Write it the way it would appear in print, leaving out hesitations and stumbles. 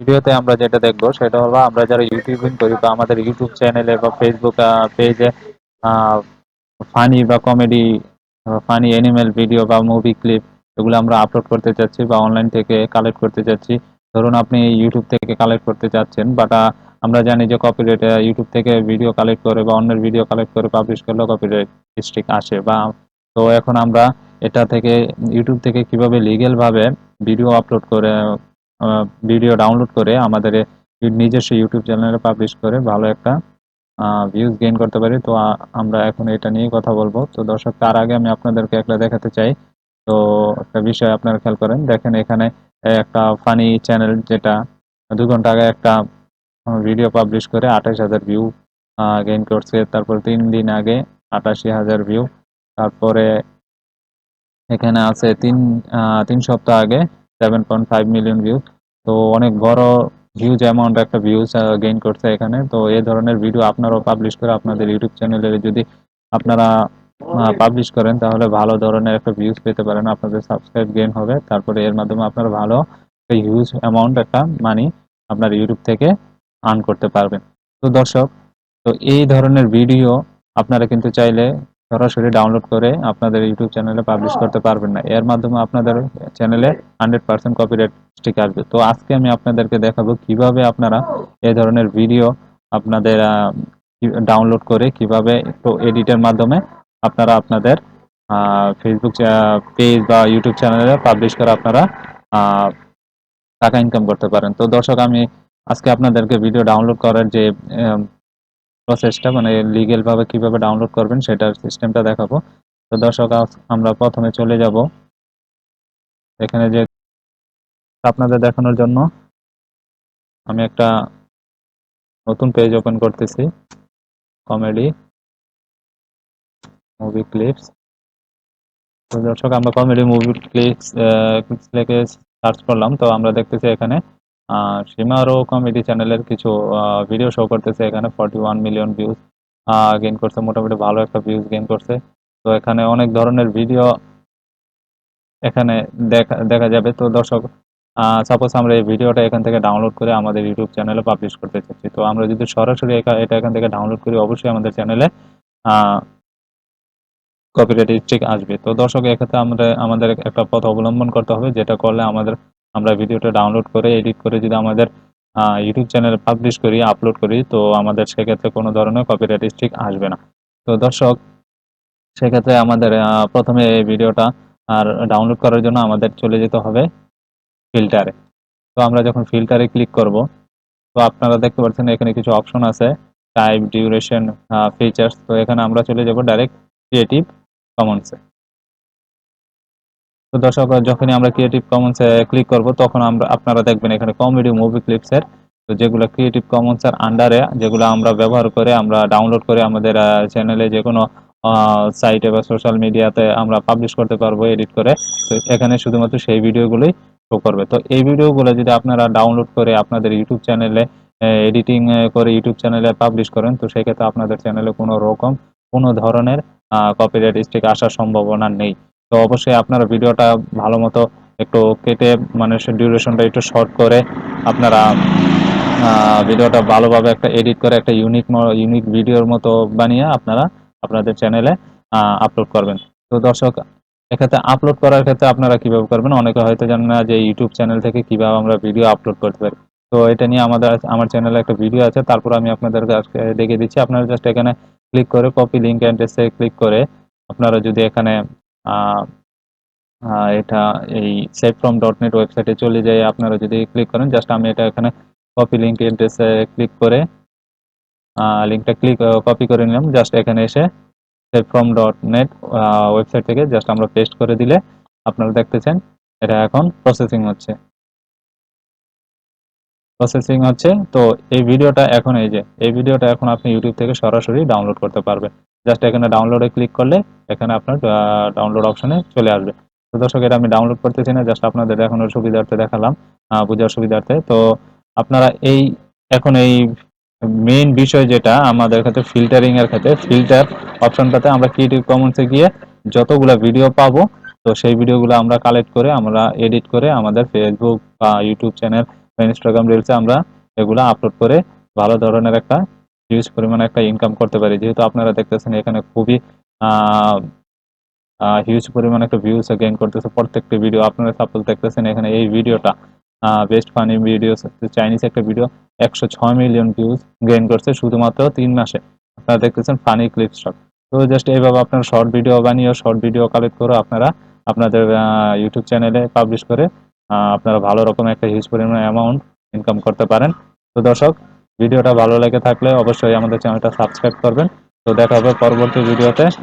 ভিডিওতে আমরা যেটা দেখবো সেটা হলো আমরা যারা ইউটিউবিং করি বা আমাদের ইউটিউব চ্যানেলে বা ফেসবুক পেজে ফানি বা কমেডি, ফানি অ্যানিমেল ভিডিও বা মুভি ক্লিপ এগুলো আমরা আপলোড করতে চাচ্ছি বা অনলাইন থেকে কালেক্ট করতে চাচ্ছি। ধরুন আপনি ইউটিউব থেকে কালেক্ট করতে চাচ্ছেন, বাট আমরা জানি যে কপিরাইট ইউটিউব থেকে ভিডিও কালেক্ট করে বা অন্যের ভিডিও কালেক্ট করে পাবলিশ করলে কপিরাইট স্ট্রাইক আসে। বা তো এখন আমরা এটা থেকে ইউটিউব থেকে কিভাবে লিগ্যাল ভাবে ভিডিও আপলোড করে ভিডিও ডাউনলোড করে আমাদের নিজস্ব ইউটিউব চ্যানেলে পাবলিশ করে ভালো একটা ভিউজ গেইন করতে পারি। তো আমরা এখন এটা নিয়ে কথা বলবো। তো দর্শক, তার আগে আমি আপনাদেরকে একটা দেখাতে চাই। তো একটা বিষয় আপনারা খেয়াল করেন, দেখেন এখানে একটা ফানি চ্যানেল যেটা 2 ঘন্টা আগে একটা ভিডিও পাবলিশ করে 28,000 ভিউ গেইন করছে। তারপর 3 দিন আগে 88,000 ভিউ। তারপরে এখানে আছে 3 সপ্তাহ আগে 7.5 মিলিয়ন ভিউ। তো অনেক বড় হিউজ অ্যামাউন্ট একটা ভিউজ গেইন করছে এখানে। তো এই ধরনের ভিডিও আপনারাও পাবলিশ করে আপনাদের ইউটিউব চ্যানেলে যদি আপনারা পাবলিশ করেন তাহলে ভালো ধরনের একটা ভিউজ পেতে পারেন, আপনাদের সাবস্ক্রাইব গেইন হবে। তারপরে এর মাধ্যমে আপনারা ভালো একটা হিউজ অ্যামাউন্ট একটা মানি আপনার ইউটিউব থেকে আর্ন করতে পারবেন। তো দর্শক, তো এই ধরনের ভিডিও আপনারা কিন্তু চাইলে সরাসরি ডাউনলোড করে আপনাদের ইউটিউব চ্যানেলে পাবলিশ করতে পারবেন না। এর মাধ্যমে আপনাদের চ্যানেলে 100% কপিরাইট স্ট্রাইক আসবে। তো আজকে আমি আপনাদেরকে দেখাবো কিভাবে আপনারা এই ধরনের ভিডিও আপনাদের ডাউনলোড করে কিভাবে একটু এডিটের মাধ্যমে আপনারা আপনাদের ফেসবুক পেজ বা ইউটিউব চ্যানেলে পাবলিশ করে আপনারা টাকা ইনকাম করতে পারেন। তো দর্শক, আমি আজকে আপনাদেরকে ভিডিও ডাউনলোড করার যে প্রসেসটা, মানে লিগ্যাল ভাবে কিভাবে ডাউনলোড করবেন সেটার সিস্টেমটা দেখাবো। তো দর্শক, আমরা প্রথমে চলে যাব এখানে যে আপনাদের দেখানোর জন্য আমি একটা নতুন পেজ ওপেন করতেছি, কমেডি মুভি ক্লিপস। তো দর্শক, আমরা কমেডি মুভি ক্লিপস লিখে সার্চ করলাম। তো আমরা দেখতেছি এখানে সীমারও কমেডি চ্যানেলের কিছু ভিডিও শো করতেছে। এখানে 41 মিলিয়ন ভিউজ গেইন করছে, মোটামুটি ভালো একটা ভিউজ গেইন করছে। তো এখানে অনেক ধরনের ভিডিও এখানে দেখা দেখা যাবে। তো দর্শক, সাপোজ আমরা এই ভিডিওটা এখান থেকে ডাউনলোড করে আমাদের ইউটিউব চ্যানেলে পাবলিশ করতে চাচ্ছি। তো আমরা যদি সরাসরি এটা এখান থেকে ডাউনলোড করি, অবশ্যই আমাদের চ্যানেলে কপিরাইট স্ট্রাইক আসবে। তো দর্শক, এক্ষেত্রে আমাদের একটা পথ অবলম্বন করতে হবে, যেটা করলে আমরা ভিডিওটা ডাউনলোড করে এডিট করে যদি আমাদের ইউটিউব চ্যানেলে পাবলিশ করি, আপলোড করি, তো আমাদের সেক্ষেত্রে কোনো ধরনের কপিরাইট স্ট্রাইক আসবে না। তো দর্শক, সেক্ষেত্রে আমাদের প্রথমে এই ভিডিওটা ডাউনলোড করার জন্য আমাদের চলে যেতে হবে ফিল্টারে। তো আমরা যখন ফিল্টারে ক্লিক করব, তো আপনারা দেখতে পাচ্ছেন এখানে কিছু অপশন আছে, টাইপ, ডিউরেশন, ফিচার্স। তো এখানে আমরা চলে যাব ডাইরেক্ট ক্রিয়েটিভ কমন্সে। তো দর্শক, যখনই আমরা ক্রিয়েটিভ কমন্সে ক্লিক করব তখন আপনারা দেখবেন এখানে কমেডি মুভি ক্লিপসের, তো যেগুলো ক্রিয়েটিভ কমন্সের আন্ডারে, যেগুলো আমরা ব্যবহার করে আমরা ডাউনলোড করে আমাদের চ্যানেলে যে কোনো সাইটে বা সোশ্যাল মিডিয়াতে আমরা পাবলিশ করতে পারবো এডিট করে। তো এখানে শুধুমাত্র সেই ভিডিওগুলোই শো করবে। তো এই ভিডিওগুলো যদি আপনারা ডাউনলোড করে আপনাদের ইউটিউব চ্যানেলে এডিটিং করে ইউটিউব চ্যানেলে পাবলিশ করেন, তো সেক্ষেত্রে আপনাদের চ্যানেলে কোনো ধরনের কপিরাইট স্ট্রাইক আসার সম্ভাবনা নেই। তো অবশ্যই আপনারা ভিডিওটা ভালো মতো একটু কেটে, মানে ডিউরেশনটা একটু শর্ট করে আপনারা ভিডিওটা ভালোভাবে একটা এডিট করে একটা ইউনিক ভিডিওর মতো বানিয়ে আপনারা আপনাদের চ্যানেলে আপলোড করবেন। তো দর্শক, এক্ষেত্রে আপলোড করার ক্ষেত্রে আপনারা কিভাবে করবেন, অনেকে হয়তো জানেন না যে ইউটিউব চ্যানেল থেকে কিভাবে আমরা ভিডিও আপলোড করতে পারি। তো এটা নিয়ে আমার চ্যানেলে একটা ভিডিও আছে, তারপর আমি আপনাদেরকে আজকে দেখিয়ে দিচ্ছি। আপনারা জাস্ট এখানে ক্লিক করে কপি লিঙ্ক অ্যাড্রেসে ক্লিক করে আপনারা যদি এখানে এটা এই savefrom.net ওয়েবসাইটে চলে যাই, আপনারা যদি ক্লিক করেন, জাস্ট আমি এটা এখানে কপি লিঙ্ক অ্যাড্রেসে ক্লিক করে লিঙ্কটা কপি করে নিলাম। জাস্ট এখানে এসে savefrom.net ওয়েবসাইট থেকে জাস্ট আমরা পেস্ট করে দিলে আপনারা দেখতেছেন এটা এখন প্রসেসিং হচ্ছে। তো এই ভিডিওটা এখন আপনি ইউটিউব থেকে সরাসরি ডাউনলোড করতে পারবেন। জাস্ট এখানে ডাউনলোডে ক্লিক করলে এখানে আপনার ডাউনলোড অপশনে চলে আসবে। তো দর্শক, এটা আমি ডাউনলোড করতেছি না, জাস্ট আপনাদের দেখানোর সুবিধার্থে দেখালাম, বোঝার সুবিধার্থে। তো আপনারা এখন এই মেইন বিষয় যেটা আমাদের ক্ষেত্রে ফিল্টারিং এর ক্ষেত্রে, ফিল্টার অপশনটাতে আমরা ক্রিয়েটিভ কমন্সে গিয়ে যতগুলা ভিডিও পাবো, তো সেই ভিডিওগুলো আমরা কালেক্ট করে আমরা এডিট করে আমাদের ফেসবুক বা ইউটিউব চ্যানেল ইনস্টাগ্রাম রিলসে আমরা এগুলা আপলোড করে ভালো ধরনের একটা হিউজ পরিমাণে একটা ইনকাম করতে পারি। যেহেতু আপনারা দেখতেছেন এখানে খুবই হিউজ পরিমাণে একটা ভিউজ গেইন করতেছে প্রত্যেকটি ভিডিও। আপনারা সাপোজ দেখতেছেন এখানে এই ভিডিওটা বেস্ট ফানি ভিডিও চাইনিজ একটা ভিডিও 106 মিলিয়ন ভিউজ গেইন করছে শুধুমাত্র 3 মাসে। আপনারা দেখতেছেন ফানি ক্লিপস শট। তো জাস্ট এইভাবে আপনারা শর্ট ভিডিও বানিয়ে শর্ট ভিডিও কালেক্ট করে আপনারা আপনাদের ইউটিউব চ্যানেলে পাবলিশ করে আপনারা ভালো রকম একটা হিউজ পরিমাণে অ্যামাউন্ট ইনকাম করতে পারেন। তো দর্শক, ভিডিওটা ভালো লেগে থাকলে অবশ্যই আমাদের চ্যানেলটা সাবস্ক্রাইব করবেন। তো দেখা হবে পরবর্তী ভিডিওতে।